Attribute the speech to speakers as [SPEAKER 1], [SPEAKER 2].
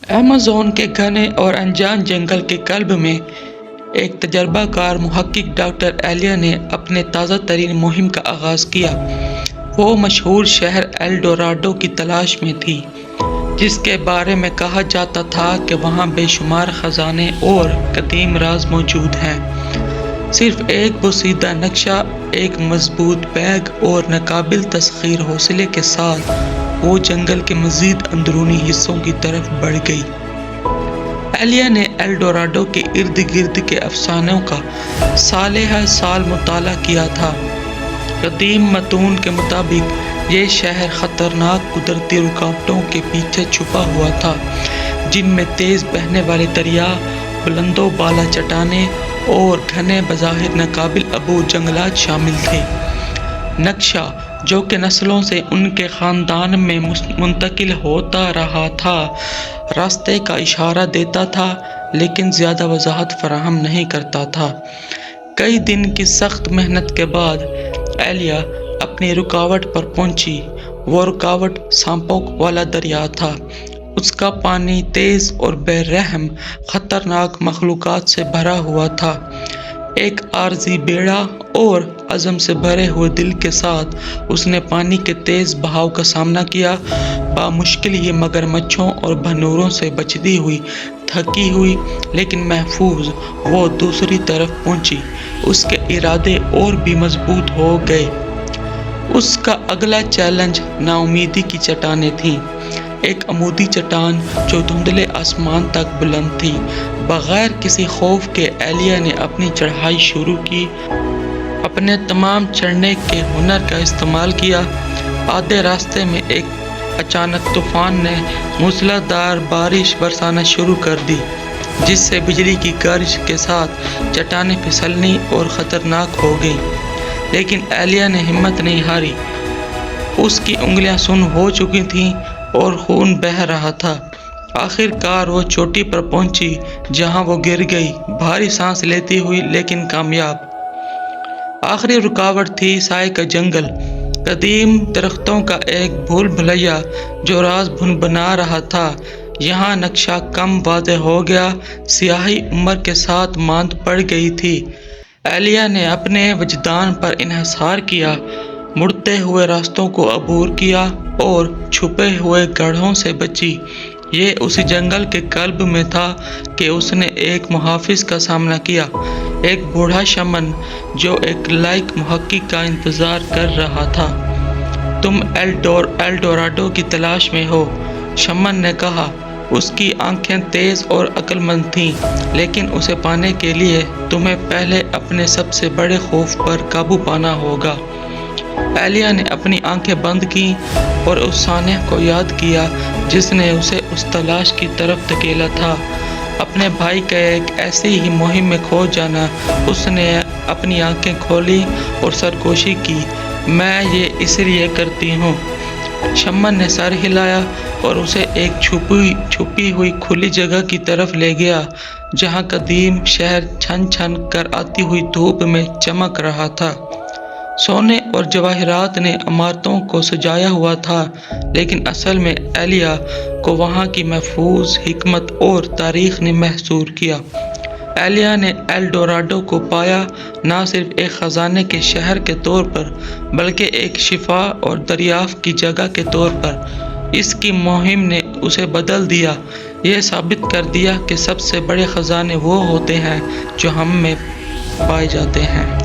[SPEAKER 1] Amazon کے گھنے اور انجان جنگل کے قلب میں ایک تجربہ کار محقق ڈاکٹر ایلیا نے اپنے تازہ ترین مہم کا آغاز کیا۔ وہ مشہور شہر ایل ڈوراڈو کی تلاش میں تھی، جس کے بارے میں کہا جاتا تھا کہ وہاں بے شمار خزانے اور قدیم راز موجود ہیں۔ صرف ایک بوسیدہ نقشہ، ایک مضبوط بیگ اور ناقابل تسخیر حوصلے کے ساتھ وہ جنگل کے مزید اندرونی حصوں کی طرف بڑھ گئی۔ ایلیا نے ایل ڈوراڈو کے ارد گرد کے افسانوں کا سالہ سال مطالعہ کیا تھا۔ قدیم متون کے مطابق یہ شہر خطرناک قدرتی رکاوٹوں کے پیچھے چھپا ہوا تھا، جن میں تیز بہنے والے دریا، بلند و بالا چٹانیں اور گھنے بظاہر ناقابل عبور جنگلات شامل تھے۔ نقشہ، جو کہ نسلوں سے ان کے خاندان میں منتقل ہوتا رہا تھا، راستے کا اشارہ دیتا تھا لیکن زیادہ وضاحت فراہم نہیں کرتا تھا۔ کئی دن کی سخت محنت کے بعد ایلیا اپنی رکاوٹ پر پہنچی۔ وہ رکاوٹ سانپوں والا دریا تھا۔ اس کا پانی تیز اور بے رحم خطرناک مخلوقات سے بھرا ہوا تھا۔ ایک عارضی بیڑا اور عزم سے بھرے ہوئے دل کے ساتھ اس نے پانی کے تیز بہاؤ کا سامنا کیا۔ بامشکل یہ مگرمچھوں اور بھنوروں سے بچتی ہوئی، تھکی ہوئی لیکن محفوظ، وہ دوسری طرف پہنچی۔ اس کے ارادے اور بھی مضبوط ہو گئے۔ اس کا اگلا چیلنج ناامیدی کی چٹانیں تھیں۔ ایک عمودی چٹان جو دھندلے آسمان تک بلند تھی۔ بغیر کسی خوف کے ایلیا نے اپنی چڑھائی شروع کی۔ اپنے تمام چڑھنے کے ہنر کا استعمال کیا۔ آدھے راستے میں ایک اچانک طوفان نے موسلادھار بارش برسانا شروع کر دی، جس سے بجلی کی گرج کے ساتھ چٹانیں پھسلنی اور خطرناک ہو گئیں۔ لیکن ایلیا نے ہمت نہیں ہاری۔ اس کی انگلیاں سن ہو چکی تھیں اور خون بہہ رہا تھا۔ آخر کار وہ چوٹی پر پہنچی، جہاں وہ گر گئی، بھاری سانس لیتی ہوئی لیکن کامیاب۔ آخری رکاوٹ تھی سائے کا جنگل، قدیم درختوں کا ایک بھول بھلیا جو راز بھنبھنا رہا تھا۔ یہاں نقشہ کم واضح ہو گیا، سیاہی عمر کے ساتھ ماند پڑ گئی تھی۔ ایلیا نے اپنے وجدان پر انحصار کیا، مڑتے ہوئے راستوں کو عبور کیا اور چھپے ہوئے گڑھوں سے بچی۔ یہ اسی جنگل کے قلب میں تھا کہ اس نے ایک محافظ کا سامنا کیا، ایک بوڑھا شمن جو ایک لائق محقق کا انتظار کر رہا تھا۔ تم ایل ڈوراڈو کی تلاش میں ہو، شمن نے کہا۔ اس کی آنکھیں تیز اور عقل مند تھیں، لیکن اسے پانے کے لیے تمہیں پہلے اپنے سب سے بڑے خوف پر قابو پانا ہوگا۔ ایلیا نے اپنی آنکھیں بند کیں اور اس سانحے کو یاد کیا جس نے اسے اس تلاش کی طرف دھکیلا تھا، اپنے بھائی کا ایک ایسی ہی مہم میں کھو جانا۔ اس نے اپنی آنکھیں کھولی اور سرگوشی کی۔ میں یہ اس لیے کرتی ہوں۔ شمن نے سر ہلایا اور اسے ایک چھپی ہوئی کھلی جگہ کی طرف لے گیا، جہاں قدیم شہر چھن چھن کر آتی ہوئی دھوپ میں چمک رہا تھا۔ سونے اور جواہرات نے عمارتوں کو سجایا ہوا تھا، لیکن اصل میں ایلیا کو وہاں کی محفوظ حکمت اور تاریخ نے محصور کیا۔ ایلیا نے ایل ڈوراڈو کو پایا، نہ صرف ایک خزانے کے شہر کے طور پر، بلکہ ایک شفا اور دریافت کی جگہ کے طور پر۔ اس کی مہم نے اسے بدل دیا، یہ ثابت کر دیا کہ سب سے بڑے خزانے وہ ہوتے ہیں جو ہم میں پائے جاتے ہیں۔